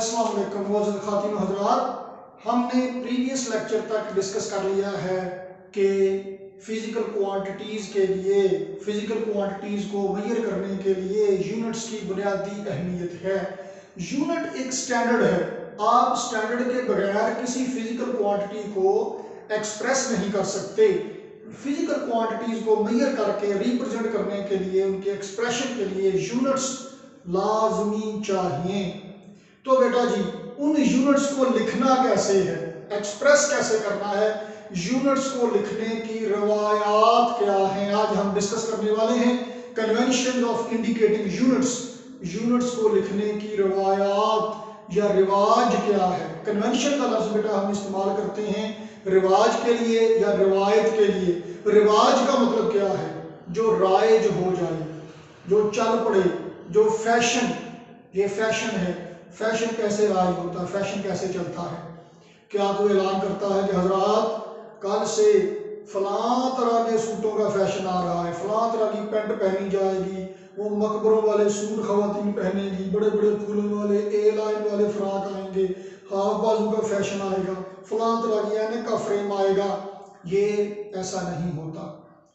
अस्सलाम वालेकुम मोअज़्ज़ज़ ख़ातिन व हज़रात, हमने प्रीवियस लेक्चर तक डिस्कस कर लिया है कि फिज़िकल क्वांटिटीज़ के लिए फिज़िकल क्वांटिटीज़ को मेजर करने के लिए यूनिट्स की बुनियादी अहमियत है। यूनिट एक स्टैंडर्ड है। आप स्टैंडर्ड के बगैर किसी फिज़िकल क्वांटिटी को एक्सप्रेस नहीं कर सकते। फिज़िकल क्वांटिटीज़ को मेजर करके रिप्रेजेंट करने के लिए, उनके एक्सप्रेशन के लिए यूनिट्स लाजमी चाहिए। तो बेटा जी, उन यूनिट्स को लिखना कैसे है, एक्सप्रेस कैसे करना है, यूनिट्स को लिखने की रवायात क्या हैं, आज हम डिस्कस करने वाले हैं। Convention of indicating units, units को लिखने की रवायात या रिवाज क्या है। कन्वेंशन का लफ्ज़ बेटा हम इस्तेमाल करते हैं रिवाज के लिए या रिवायत के लिए। रिवाज का मतलब क्या है? जो राइज हो जाए, जो चल पड़े, जो फैशन, ये फैशन है। फैशन कैसे राइज होता है, फैशन कैसे चलता है? क्या कोई ऐलान करता है कि हजरात कल से फलां तरह के सूटों का फैशन आ रहा है, फलां तरह की पैंट पहनी जाएगी, वो मकबरों वाले सूट खवातीन पहनेगी, बड़े बड़े फूलों वाले ए लाइन वाले फ्रॉक आएंगे, हाफ बाजू का फैशन आएगा, फलां तरह की ऐनक का फ्रेम आएगा। ये ऐसा नहीं होता,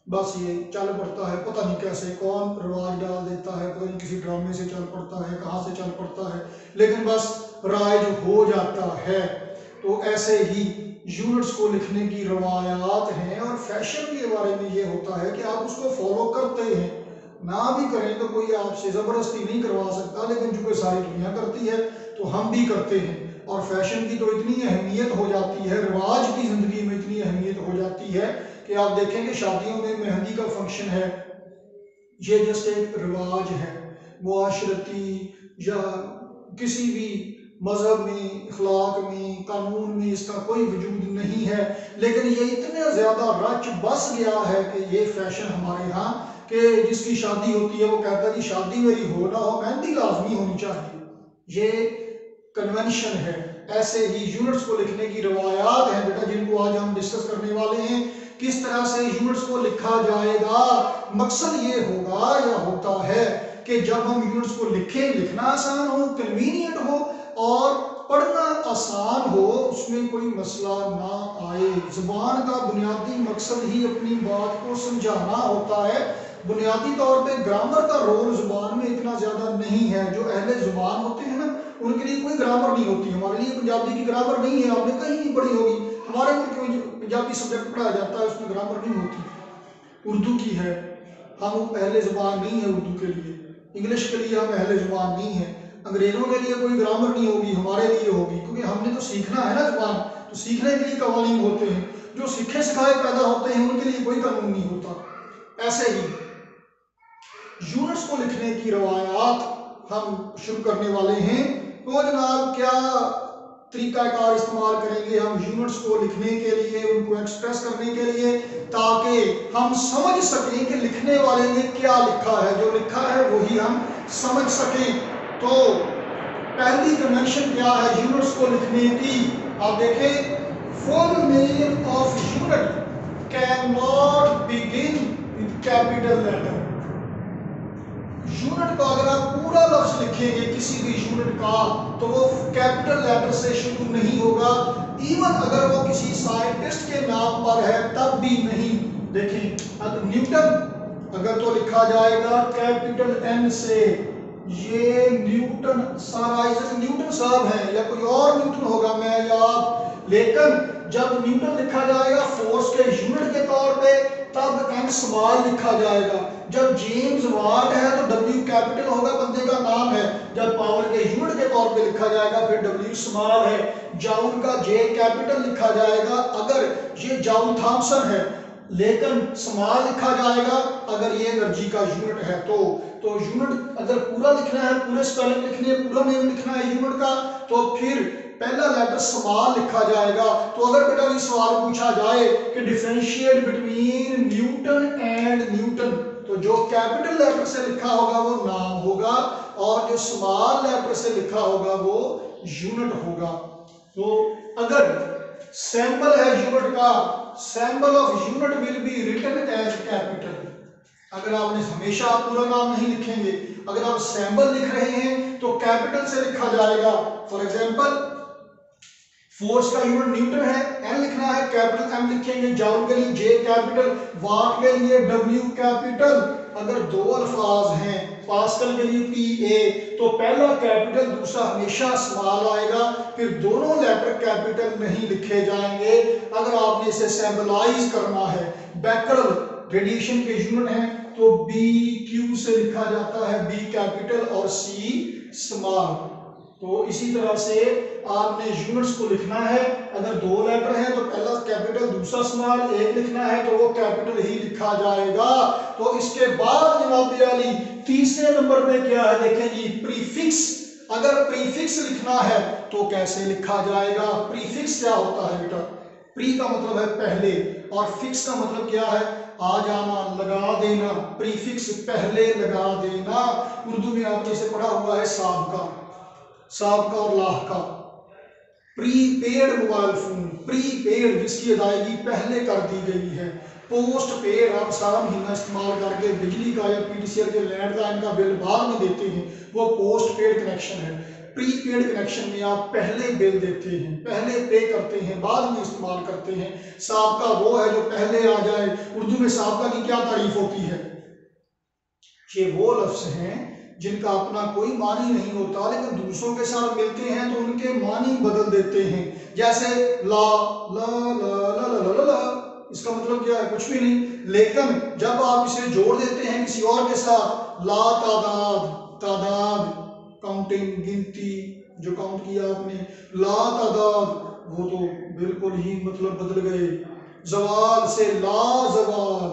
बस ये चल पड़ता है, पता नहीं कैसे कौन रिवाज डाल देता है, पता नहीं किसी ड्रामे से चल पड़ता है, कहाँ से चल पड़ता है, लेकिन बस राइज हो जाता है। तो ऐसे ही यूनिट्स को लिखने की रवायात हैं और फैशन के बारे में ये होता है कि आप उसको फॉलो करते हैं, ना भी करें तो कोई आपसे ज़बरदस्ती नहीं करवा सकता, लेकिन जो कोई सारी दुनिया करती है तो हम भी करते हैं। और फैशन की तो इतनी अहमियत हो जाती है, रिवाज की ज़िंदगी में इतनी अहमियत हो जाती है कि आप देखेंगे शादियों में मेहंदी का फंक्शन है, ये जस्ट एक रिवाज है। मुआशरती या किसी भी मजहब में, अखलाक में, कानून में इसका कोई वजूद नहीं है, लेकिन ये इतने ज़्यादा रच बस गया है कि ये फैशन हमारे यहाँ कि जिसकी शादी होती है वो कहता है कि शादी मेरी हो ना हो मेहंदी लाजमी होनी चाहिए। ये कन्वेंशन है। ऐसे ही यूनिट्स को लिखने की रवायात हैं बेटा, जिनको आज हम डिस्कस करने वाले हैं। किस तरह से यूनिट्स को लिखा जाएगा, मकसद ये होगा या होता है कि जब हम यूनिट्स को लिखें, लिखना आसान हो, कन्वीनियंट हो और पढ़ना आसान हो, उसमें कोई मसला ना आए। जुबान का बुनियादी मकसद ही अपनी बात को समझाना होता है। बुनियादी तौर पे ग्रामर का रोल जुबान में इतना ज़्यादा नहीं है। जो अहले जुबान होते हैं ना, उनके लिए कोई ग्रामर नहीं होती। हमारे लिए पंजाबी की ग्रामर नहीं है, आपने कहीं नहीं पढ़ी होगी। हमारे मुल्क में पंजाबी सब्जेक्ट पढ़ाया जाता है, उसमें ग्रामर नहीं होती। उर्दू की है, हम अहले जुबान नहीं है उर्दू के लिए। इंग्लिश के लिए हम अहले जुबान नहीं है। अंग्रेज़ों के लिए कोई ग्रामर नहीं होगी, हमारे लिए होगी, क्योंकि हमने तो सीखना है ना जुबान। तो सीखने के लिए कवानीन होते हैं, जो सीखे सिखाए पैदा होते हैं उनके लिए कोई कानून नहीं होता। ऐसे ही यूनिट्स को लिखने की रवायात हम शुरू करने वाले हैं। तो जनाब क्या तरीकाकार इस्तेमाल करेंगे हम यूनिट्स को लिखने के लिए, उनको एक्सप्रेस करने के लिए, ताकि हम समझ सकें कि लिखने वाले ने क्या लिखा है, जो लिखा है वही हम समझ सकें। तो पहली कन्वेंशन क्या है यूनिट्स को लिखने की? आप देखें, full name of unit can not begin with capital letter. Unit का अगर आप पूरा लफ्ज लिखेंगे किसी भी यूनिट का, तो वो कैपिटल लेटर से शुरू नहीं होगा। इवन अगर वो किसी साइंटिस्ट के नाम पर है तब भी नहीं। देखें, अगर न्यूटन अगर तो लिखा जाएगा कैपिटल एन से, ये न्यूटन, सारा इसे न्यूटन साहब हैं या कोई और न्यूटन होगा, मैं या आप। लेकिन जब न्यूटन लिखा जाएगा फोर्स के यूनिट के तौर पे, तब एन स्मॉल लिखा जाएगा। जब जेम्स वाट है तो डब्ल्यू कैपिटल होगा, बंदे का नाम है। जब पावर के यूनिट के तौर पे लिखा जाएगा फिर डब्ल्यू स्मॉल है। जाउल का जे कैपिटल लिखा जाएगा अगर ये जाउल थॉमसन है, लेकिन स्मॉल लिखा जाएगा अगर ये एनर्जी का यूनिट है। तो यूनिट अगर पूरा लिखना है, पूरे स्पेलिंग लिखनी है, पूरा नेम लिखना है यूनिट का, तो फिर पहला लेटर स्मॉल लिखा जाएगा। तो अगर बेटा ये सवाल पूछा जाए कि differentiate between Newton and Newton, तो जो कैपिटल लेटर से लिखा होगा वो नाम होगा और जो स्मॉल लेटर से लिखा होगा वो यूनिट होगा। तो अगर सैंबल है यूनिट का, symbol of unit will be written as capital. अगर आपने हमेशा आप पूरा नाम नहीं लिखेंगे, अगर आप सैंबल लिख रहे हैं तो कैपिटल से लिखा जाएगा। फॉर एग्जांपल फोर्स का यूनिट न्यूटन है, एन लिखना है कैपिटल एम लिखेंगे, जूल के लिए जे कैपिटल, वाट के लिए डब्ल्यू कैपिटल। अगर दो अल्फाज हैं पास्कल के लिए पी ए, तो पहला कैपिटल दूसरा हमेशा स्मॉल आएगा, फिर दोनों लेटर कैपिटल नहीं लिखे जाएंगे। अगर आपने इसे सिंबलाइज करना है, बैकरल रेडिएशन के यूनिट हैं तो बी क्यू से लिखा जाता है, बी कैपिटल और सी स्मॉल। तो इसी तरह से आपने यूनिट्स को लिखना है, अगर दो लेटर हैं तो पहला कैपिटल दूसरा स्मॉल, एक लिखना है तो वो कैपिटल ही लिखा जाएगा। तो इसके बाद जनाब अली तीसरे नंबर पे क्या है देखें जी, प्रीफिक्स। अगर प्रीफिक्स लिखना है तो कैसे लिखा जाएगा? प्रीफिक्स क्या होता है बेटा? प्री का मतलब है पहले और फिक्स का मतलब क्या है? आ जाना, लगा देना। प्रीफिक्स पहले लगा देना। उर्दू में आपने इसे पढ़ा हुआ है साबका, साबका और लाहका। प्रीपेड मोबाइल फोन, प्रीपेड जिसकी अदायगी पहले कर दी गई है। पोस्ट पेड आप सारा महीना इस्तेमाल करके बिजली का या पीटीसीएल के लैंडलाइन का बिल बाद में देते हैं, वो पोस्ट पेड कनेक्शन है। प्रीपेड कनेक्शन में आप पहले बिल देते हैं, पहले पे करते हैं, बाद में इस्तेमाल करते हैं। साबका वो है जो पहले आ जाए। उर्दू में साबका की क्या तारीफ होती है? ये वो लफ्ज हैं जिनका अपना कोई मानी नहीं होता, लेकिन दूसरों के साथ मिलते हैं तो उनके मानी बदल देते हैं। जैसे ला ला ला ला ला ला ला, इसका मतलब क्या है? कुछ भी नहीं, लेकिन जब आप इसे जोड़ देते हैं किसी और के साथ, ला तादाद, तादाद काउंटिंग, गिनती जो काउंट किया आपने, ला तादाद, वो तो बिल्कुल ही मतलब बदल गए। जवाल से ला जवाल,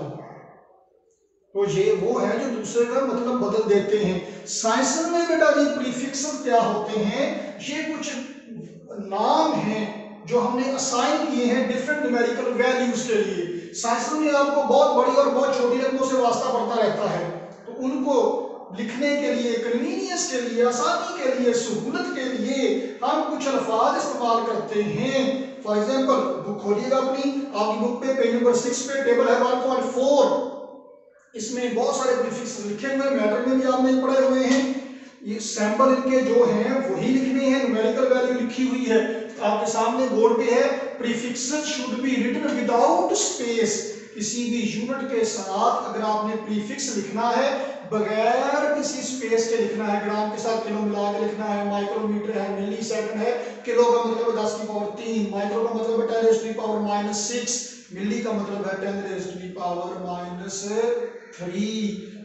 तो ये वो है जो दूसरे का मतलब बदल देते हैं। साइंस में बेटा जी प्रीफिक्स क्या होते हैं? ये कुछ नाम हैं जो हमने असाइन किए हैं डिफरेंट न्यूमेरिकल वैल्यूज के लिए। साइंस में आपको बहुत बड़ी और बहुत छोटी रकमों से वास्ता पड़ता रहता है, तो उनको लिखने के लिए, कन्वीनियंस के लिए, आसानी के लिए, सहूलत के लिए हम कुछ अल्फाज इस्तेमाल करते हैं। फॉर एग्जाम्पल बुक खोलिएगा अपनी, आपकी बुक पे पेज नंबर 6 पे टेबल है 1.4, इसमें बहुत सारे प्रीफिक्स लिखे हुए, मैटर में भी आपने पढ़े हुए हैं। ये सैंपल इनके जो हैं वही लिखने हैं, न्यूमेरिकल वैल्यू लिखी हुई है आपके सामने बोर्ड पे है। Prefixes should be written without space. किसी भी यूनिट के साथ अगर आपने प्रीफिक्स लिखना है बगैर किसी स्पेस के लिखना है, ग्राम के साथ किलो मिला के लिखना है, माइक्रोमीटर है, मिली सेकंड है, किलो का मतलब है 10 की पावर 3, माइक्रो का मतलब है 10 रेज़ टू दी पावर -6, मिली का मतलब है 10 रेज़ टू दी पावर -3।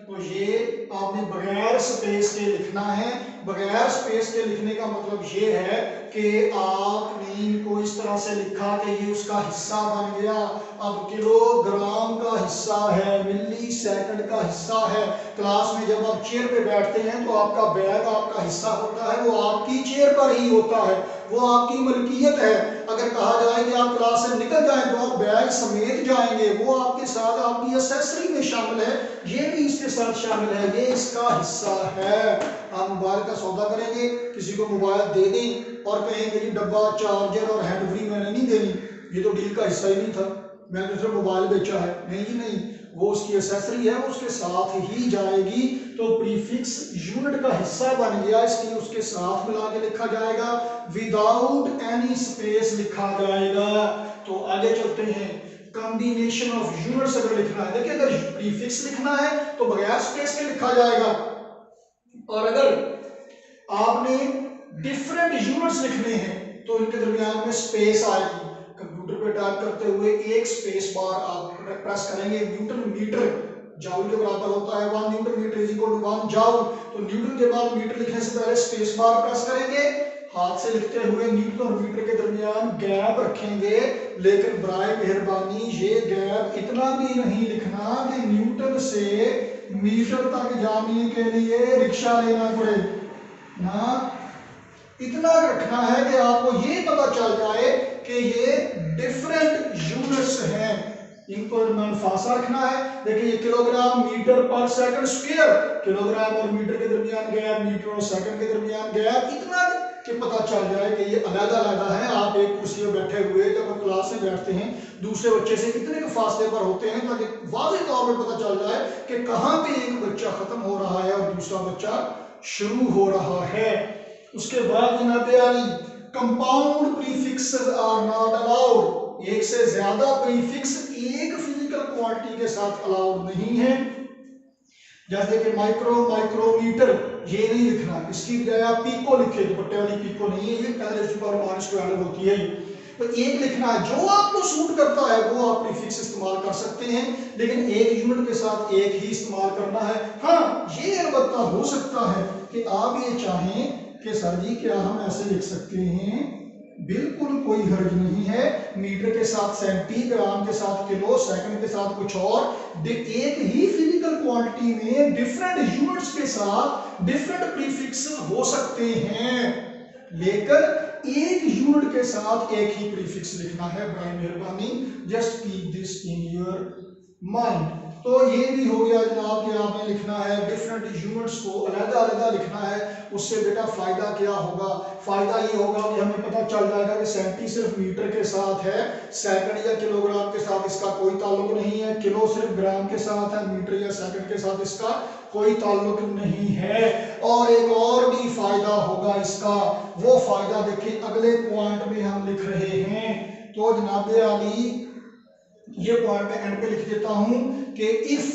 तो ये आपने बगैर स्पेस के लिखना है। बगैर स्पेस के लिखने का मतलब ये है कि आपने इनको इस तरह से लिखा कि ये उसका हिस्सा बन गया। अब किलोग्राम का हिस्सा है, मिली सेकंड का हिस्सा है। क्लास में जब आप चेयर पे बैठते हैं तो आपका बैग आपका हिस्सा होता है, वो आपकी चेयर पर ही होता है, वो आपकी मलकियत है। अगर कहा जाए कि आप क्लास से निकल जाएं तो आप बैग समेत जाएंगे, वो आपके साथ आपकी एक्सेसरी में शामिल है, ये भी इसके साथ शामिल है, ये इसका हिस्सा है। आप मोबाइल का सौदा करेंगे, किसी को मोबाइल दे दें और कहेंगे कि डब्बा, चार्जर और हैंड फ्री मैंने नहीं देनी, ये तो डील का हिस्सा ही नहीं था, मैंने दूसरा मोबाइल बेचा है। नहीं जी नहीं, वो उसकी एक्सेसरी है, वो उसके साथ ही जाएगी। तो प्रीफिक्स यूनिट का हिस्सा बन गया, इसलिए उसके साथ मिला के लिखा जाएगा, विदाउट एनी स्पेस लिखा जाएगा। तो आगे चलते हैं, कॉम्बिनेशन ऑफ यूनिट्स अगर लिखना है, देखिए अगर प्रीफिक्स लिखना है तो बगैर स्पेस के लिखा जाएगा, और अगर आपने डिफरेंट यूनिट्स लिखने हैं तो इनके दरमियान में स्पेस आएगी। कंप्यूटर पे टाइप करते हुए एक स्पेस बार आप प्रेस करेंगे, न्यूटन मीटर जाउल के बराबर होता है, 1 newton metre is equal to 1 joule. तो न्यूटन के बाद मीटर लिखने से पहले स्पेस बार प्रेस करेंगे, हाथ से लिखते हुए न्यूटन और मीटर के दरमियान गैप रखेंगे, लेकिन बराए मेहरबानी ये गैप इतना भी नहीं लिखना कि न्यूटन से मीटर तक जाने के लिए रिक्शा लेना पड़े ना, इतना रखना है कि आपको ये पता चल जाए कि ये डिफरेंट यूनिट्स हैं, इनको दरमियान फासला रखना है। देखिए ये किलोग्राम मीटर पर सेकंड स्क्वायर, किलोग्राम और मीटर के दरमियान गैप, मीटर और सेकंड के दरमियान गैप, इतना कि पता चल जाए कि ये अलग-अलग है। आप एक कुर्सी में बैठे हुए जब आप क्लास में बैठते हैं दूसरे बच्चे से कितने के फासले पर होते हैं, ताकि वाज़ेह तौर पर पता चल जाए कि कहाँ पे एक बच्चा खत्म हो रहा है और दूसरा बच्चा शुरू हो रहा है। उसके बाद जनाब आली compound prefixes are not allowed, एक से ज्यादा प्रीफिक्स एक फिजिकल क्वांटिटी के साथ अलाउड नहीं है। जैसे कि माइक्रो, माइक्रोमीटर, ये नहीं लिखना, इसकी बजाय आप पीको लिखे, दुपट्टे वाली पीको नहीं है, ये 10⁻⁻12 होती है। तो एक लिखना है, जो आपको सूट करता है वो आप प्रीफिक्स इस्तेमाल कर सकते हैं, लेकिन एक यूनिट के साथ एक ही इस्तेमाल करना है। हाँ, ये अलबत्ता हो सकता है कि आप ये चाहें कि सर जी क्या हम ऐसे लिख सकते हैं, बिल्कुल कोई हर्ज नहीं है। मीटर के साथ सेंटी, ग्राम के साथ किलो, सेकंड के साथ कुछ और, एक ही फिजिकल क्वांटिटी में डिफरेंट यूनिट्स के साथ डिफरेंट प्रीफिक्स हो सकते हैं, लेकर एक यूनिट के साथ एक ही प्रीफिक्स लिखना है। बड़ी मेहरबानी, just keep this in your mind. तो ये भी हो गया जनाब कि आपने लिखना है डिफरेंट यूनिट्स को अलग-अलग लिखना है। उससे बेटा फायदा क्या होगा? फायदा ये होगा कि हमें पता चल जाएगा कि सेंटी सिर्फ मीटर के साथ है, सेकंड या किलोग्राम के साथ इसका कोई ताल्लुक नहीं है, किलो सिर्फ ग्राम के साथ है, मीटर या सेकंड के साथ इसका कोई ताल्लुक नहीं है। और एक और भी फायदा होगा इसका, वो फायदा देखिए अगले पॉइंट में हम लिख रहे हैं। तो जनाब आली ये पॉइंट में एंड पे लिख देता हूं कि if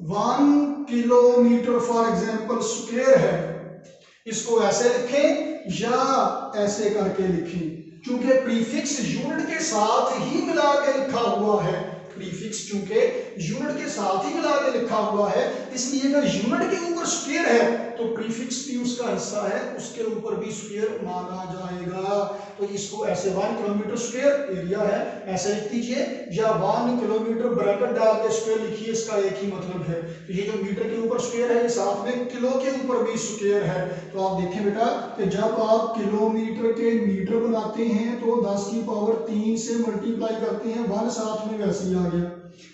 1 kilometre for example square है, इसको ऐसे लिखें या ऐसे करके लिखें, क्योंकि प्रीफिक्स यूनिट के साथ ही मिला के लिखा हुआ है। प्रीफिक्स चूंकि यूनिट के साथ ही मिला के लिखा हुआ है, इसलिए अगर यूनिट के ऊपर स्क्वायर है तो प्रीफिक्स भी उसका हिस्सा है, उसके ऊपर भी स्क्वायर माना जाएगा। तो इसको ऐसे 1 किलोमीटर स्क्वायर एरिया है ऐसे लिख दीजिए, या 1 किलोमीटर ब्रैकेट डाल के स्क्वायर लिखिए, इसका एक ही मतलब है। तो ये जो मीटर के ऊपर स्क्वायर है, ये साथ में किलो के ऊपर भी स्क्वायर है। तो आप देखें बेटा कि जब आप किलोमीटर के मीटर बनाते हैं तो 10 की पावर 3 से मल्टीप्लाई करते हैं, 1 साथ में वैसे ही आ गया।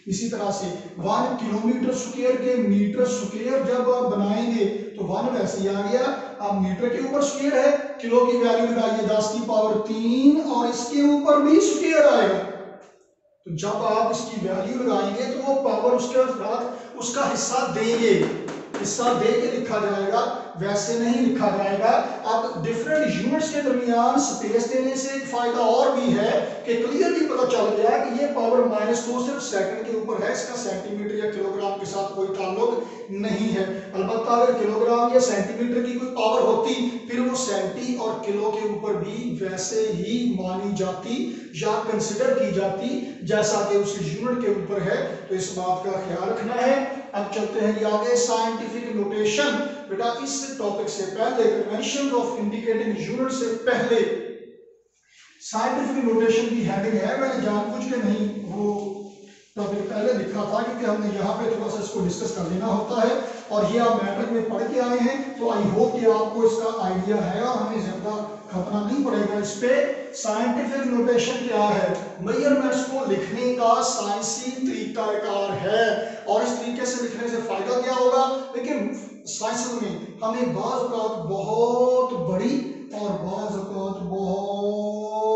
इसी तरह से 1 किलोमीटर स्क्वायर के मीटर स्क्वायर जब आप बनाएंगे तो 1 वैसे ही आ गया। अब मीटर के ऊपर स्क्वायर है, किलो की वैल्यू लगाइए 10 की पावर 3 और इसके ऊपर भी स्क्वायर आएगा। तो जब आप इसकी वैल्यू लगाएंगे तो वो पावर उसके बाद उसका हिस्सा देंगे, हिस्सा दे के लिखा जाएगा, वैसे नहीं लिखा जाएगा। अब डिफरेंट यूनिट्स के दरमियान स्पेस देने से एक फायदा और भी है कि क्लियरली पता चल गया कि ये पावर -2 सिर्फ सेकंड के ऊपर है, इसका सेंटीमीटर या किलोग्राम के साथ कोई ताल्लुक नहीं है। अलबत्ता अगर किलोग्राम या सेंटीमीटर की कोई पावर होती फिर वो सेंटी और किलो के ऊपर भी वैसे ही मानी जाती या कंसिडर की जाती जैसा कि उस यूनिट के ऊपर है। तो इस बात का ख्याल रखना है। अब चलते हैं जी आगे, साइंटिफिक नोटेशन। बेटा इस टॉपिक से पहले, कन्वेंशन ऑफ इंडिकेटिंग यूनिट से पहले साइंटिफिक नोटेशन की हेडिंग है, मैंने जानबूझ के नहीं वो टॉपिक पहले लिखा था क्योंकि हमने यहाँ पे थोड़ा सा इसको डिस्कस कर लेना होता है, और ये आप मैट्रिक में पढ़ के आए हैं, तो आई होप कि आपको इसका आइडिया है और हमें ज्यादा खतरा नहीं पड़ेगा इस पे। साइंटिफिक नोटेशन क्या है? मेजरमेंट्स को लिखने का साइंसी तरीकाकार है, और इस तरीके से लिखने से फायदा क्या होगा? लेकिन साइंस में हमें बाज़ औक़ात बहुत बड़ी और बाज़ औक़ात बहुत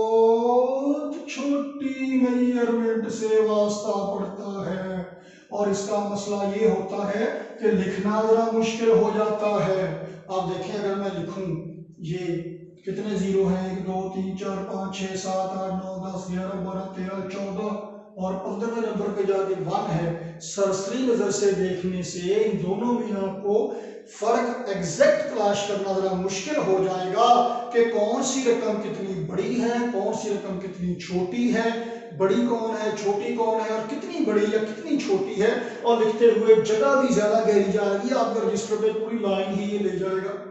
छोटी मेजरमेंट से वास्ता पड़ता है, और इसका मसला ये होता है कि लिखना जरा मुश्किल हो जाता है। आप देखें अगर मैं लिखूं ये कितने जीरो हैं, 1 2 3 4 5 6 7 8 9 10 11 12 13 14 और 15वें नंबर पे जाके 1 है। सरसरी नजर से देखने से इन दोनों में आपको फर्क एग्जैक्ट तलाश करना जरा मुश्किल हो जाएगा कि कौन सी रकम कितनी बड़ी है, कौन सी रकम कितनी छोटी है, बड़ी कौन है, छोटी कौन है, और कितनी बड़ी या कितनी छोटी है। और लिखते हुए जगह भी ज्यादा गहरी जाएगी, आपके रजिस्टर पे पूरी लाइन ही ये ले जाएगा।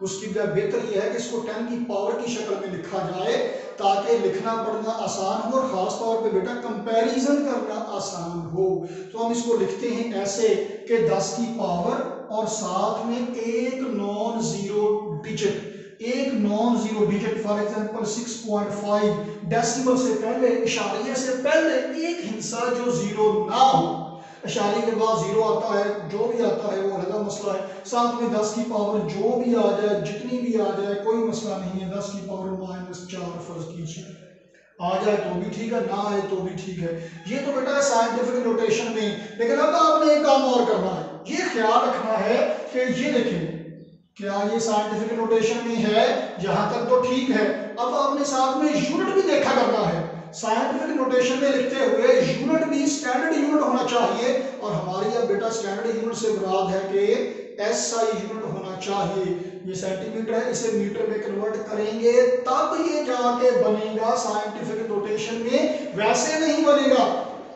उसकी बेहतर यह है कि इसको 10 की पावर की शक्ल में लिखा जाए ताकि लिखना पढ़ना आसान हो, और खास तौर पे बेटा कंपैरिजन करना आसान हो। तो हम इसको लिखते हैं ऐसे कि 10 की पावर और साथ में एक नॉन जीरो डिजिट, एक non zero digit, for example 6.5, decimal से पहले, इशारिये से पहले एक हिस्सा जो जीरो ना हो। इशारे के बाद जीरो आता है, जो भी आता है वो अलग मसला है। साथ में 10 की पावर जो भी आ जाए, जितनी भी आ जाए, कोई मसला नहीं है। 10 की पावर -4 फर्ज कीजिए, आ जाए तो भी ठीक है, ना आए तो भी ठीक है। ये तो बेटा साइंटिफिक नोटेशन में। लेकिन अब आपने एक काम और करना है, ये ख्याल रखना है कि ये देखें क्या ये साइंटिफिक नोटेशन में है? जहां तक तो ठीक है। अब आपने साथ में यूनिट भी देखा करना है। साइंटिफिक नोटेशन में लिखते हुए यूनिट भी स्टैंडर्ड यूनिट होना चाहिए, और हमारी अब बेटा स्टैंडर्ड यूनिट से मुराद है कि एसआई यूनिट होना चाहिए। ये सेंटीमीटर है, इसे मीटर में कन्वर्ट करेंगे तब ये जाके बनेगा साइंटिफिक नोटेशन में, वैसे नहीं बनेगा।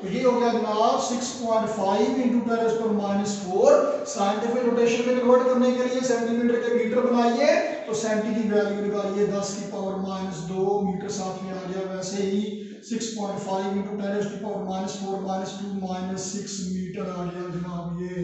तो ये हो गया जनाब 6.5 इंटू 10⁻⁴। साइंटिफिक नोटेशन में कन्वर्ट करने के लिए सेंटीमीटर के मीटर बनाइए, तो सेंटी की वैल्यू निकालिए 10⁻⁻2 मीटर साथ में आ गया। वैसे ही 6.5 इंटू 10⁻⁴ -2 -6 मीटर आ गया जनाब। ये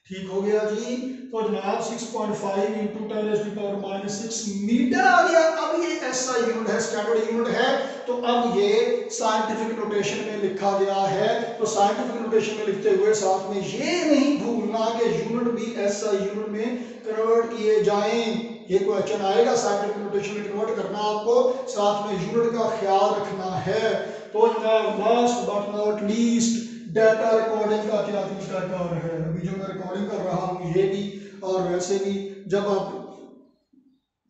ठीक हो गया जी। तो जनाब 6.5 इंटू 10⁻⁻6 मीटर आ गया। अब ये एसआई यूनिट है, स्टैंडर्ड यूनिट है। तो अब ये साइंटिफिक नोटेशन में लिखा गया है। तो साइंटिफिक नोटेशन में लिखते हुए साथ में ये नहीं भूलना कि यूनिट भी एसआई यूनिट में कन्वर्ट किए जाएं। ये क्वेश्चन आएगा, साइंटिफिक नोटेशन में कन्वर्ट करना आपको, साथ में यूनिट का ख्याल रखना है। तो जनाब last but not least, data recording का क्या तरीकाकार है। अभी जो मैं रिकॉर्डिंग कर रहा हूँ ये भी, और वैसे भी जब आप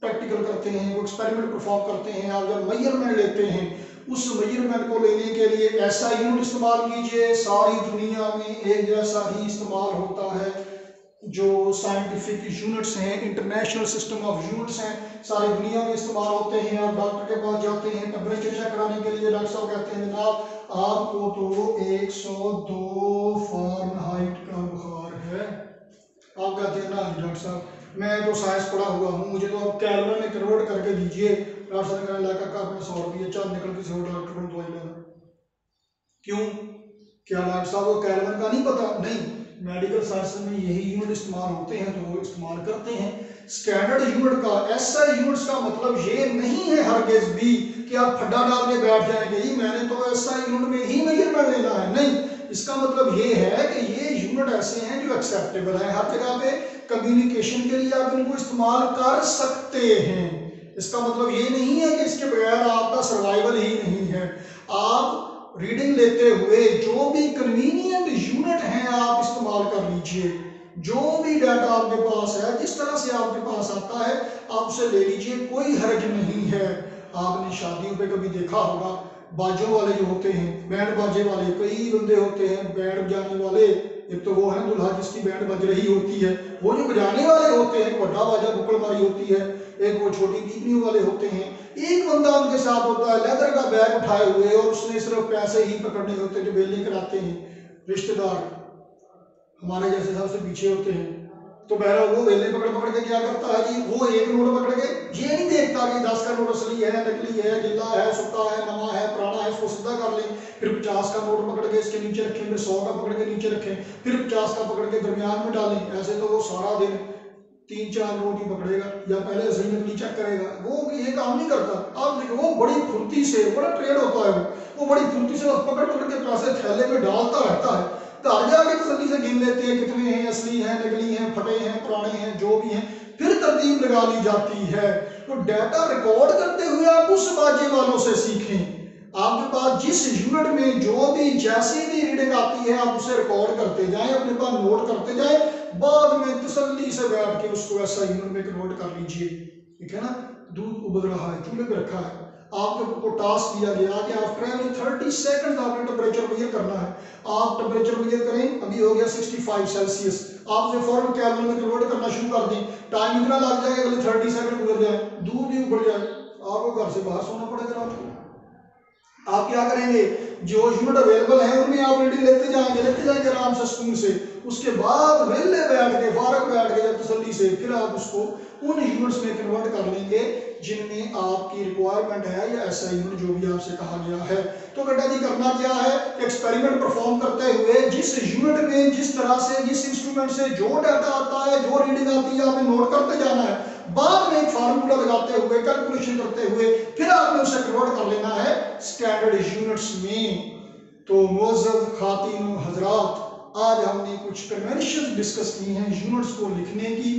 प्रैक्टिकल करते हैं, वो एक्सपेरिमेंट परफॉर्म करते हैं, आप जब मेजरमेंट लेते हैं, उस मेजरमेंट को लेने के लिए ऐसा यूनिट इस्तेमाल कीजिए। सारी दुनिया में एक जैसा ही इस्तेमाल होता है। जो साइंटिफिक यूनिट्स हैं, इंटरनेशनल सिस्टम ऑफ यूनिट्स हैं, सारी दुनिया में इस्तेमाल होते हैं। आप डॉक्टर के पास जाते हैं टेम्परेचर चेक कराने के लिए, डॉक्टर साहब कहते हैं जनाब आपको तो 102 फ़ारेनहाइट का बुखार है। आप कहते हैं ना डॉक्टर साहब मैं तो साइंस पढ़ा हुआ हूँ, मुझे तो आप केल्विन में कन्वर्ट करके दीजिए। डॉक्टर साहब कहने लगा का अपने 100 रुपये चल निकल किसी और डॉक्टर को दवाई लेना। क्यों? क्या डॉक्टर साहब को केल्विन का नहीं पता? नहीं, मेडिकल साइंस में यही यूनिट इस्तेमाल होते हैं तो वो इस्तेमाल करते हैं। स्टैंडर्ड यूनिट का, एसआई यूनिट्स का मतलब ये नहीं है हरगिज भी कि आप फड्डा डाल के बैठ जाएंगे ही मैंने तो एसआई यूनिट में ही मेजरमेंट लेना है। नहीं, इसका मतलब ये है कि ये यूनिट ऐसे हैं जो एक्सेप्टेबल है, हर जगह पे कम्युनिकेशन के लिए आप इनको इस्तेमाल कर सकते हैं। इसका मतलब ये नहीं है कि इसके बगैर आपका सर्वाइवल ही नहीं है। आप रीडिंग लेते हुए जो भी कन्वीनियंट यूनिट हैं आप इस्तेमाल कर लीजिए। जो भी डाटा आपके पास है, जिस तरह से आपके पास आता है आप उसे ले लीजिए, कोई हर्ज नहीं है। आपने शादियों पे कभी देखा होगा बाजों वाले जो होते हैं, बैंड बाजे वाले, कई बंदे होते हैं बैंड बजाने वाले। एक तो वो है दुल्हा जिसकी बैंड बज रही होती है, वो जो बजाने वाले होते हैं बड़ा बाजा बुकड़ मारी होती है, एक वो छोटी पीपनी वाले होते हैं। एक बंदा उनके साथ होता है लेदर का बैग उठाए हुए और उसने सिर्फ पैसे ही पकड़ने होते हैं, जो बेल कराते हैं रिश्तेदार हमारे जैसे सबसे पीछे होते हैं। तो बहरहाल वो वेले पकड़ पकड़ के क्या करता है जी, वो एक नोट पकड़ के ये नहीं देखता कि 10 का नोट असली है, नकली है, गिल्ला है, सुक्का है, नवा है, पुराना है, इसको सीधा कर लें। फिर 50 का नोट पकड़ के इसके नीचे रखें, फिर 100 का पकड़ के नीचे रखें, फिर 50 का पकड़ के दरमियान में डालें। ऐसे तो वो सारा दिन 3-4 नोट ही पकड़ेगा या पहले असली नकली चेक करेगा। वो ये काम नहीं करता। आप देखो वो बड़ी फुर्ती से, बड़ा ट्रेड होता है, वो बड़ी फुर्ती से पकड़ पकड़ के पैसे थैले में डालता रहता है। घर जाके तसल्ली से गिन लेते हैं कितने हैं, असली हैं, नकली हैं, फटे हैं, पुराने हैं, जो भी हैं, फिर तरतीब लगा ली जाती है। तो डाटा रिकॉर्ड करते हुए आप उस बाजे वालों से सीखें। आपके पास जिस यूनिट में जो भी जैसी भी रीडिंग आती है आप उसे रिकॉर्ड करते जाएं, अपने पास नोट करते जाएं, बाद में तसल्ली से बैठ के उसको ऐसा यूनिट में कन्वर्ट कर लीजिए। ठीक है ना? दूध उबल रहा है, चूल्हे पे रखा है, आपको टास्क दिया गया कि आफ्टर एवरी 30 सेकंड आपने टेम्परेचर मेजर करना है। आप टेम्परेचर मेजर करें, अभी हो गया 65 सेल्सियस, आप उसे फौरन केल्विन में कन्वर्ट करना शुरू कर दें। टाइम इतना लग जाएगा अगले 30 सेकंड गुजर जाए, दूध ही उबल जाए, आपको घर से बाहर सोना पड़ेगा रात को। आप क्या करेंगे, जो यूनिट अवेलेबल है उनमें आप रीडिंग लेते जाएंगे आराम से स्पून से। उसके बाद वेले बैठ के, फारग बैठ के जब तसल्ली से, फिर आप उसको उन यूनिट्स में कन्वर्ट कर लेंगे जिनमें आपकी रिक्वायरमेंट है या ऐसा यूनिट जो भी आपसे कहा गया है। तो बेटा जी करना क्या है, एक्सपेरिमेंट परफॉर्म करते हुए जिस यूनिट में, जिस तरह से, जिस इंस्ट्रूमेंट से जो डाटा आता है, जो रीडिंग आती है, आपने नोट करते जाना है। बाद में एक फार्मूला लगाते हुए, कैलकुलेशन करते हुए, फिर आपने उसे कन्वर्ट कर लेना है स्टैंडर्ड यूनिट्स में। तो मोअज़्ज़ज़ खातिन हजरात, आज हमने कुछ कन्वेंशन डिस्कस की हैं यूनिट्स को लिखने की,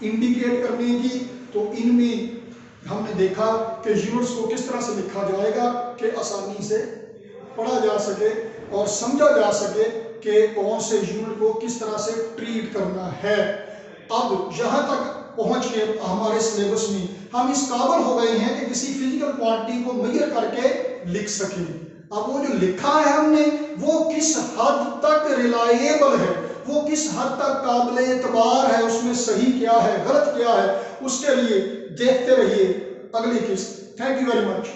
इंडिकेट करने की। तो इनमें हमने देखा कि यूनिट्स को किस तरह से लिखा जाएगा कि आसानी से पढ़ा जा सके और समझा जा सके कि कौन से यूनिट को किस तरह से ट्रीट करना है। अब यहाँ तक पहुंच के हमारे सिलेबस में हम इस काबिल हो गए हैं कि किसी फिजिकल क्वांटिटी को मेजर करके लिख सकें। अब वो जो लिखा है हमने वो किस हद तक रिलायबल है, वो किस हद तक काबिल एतबार है, उसमें सही क्या है गलत क्या है, उसके लिए देखते रहिए अगली किस्त। Thank you very much.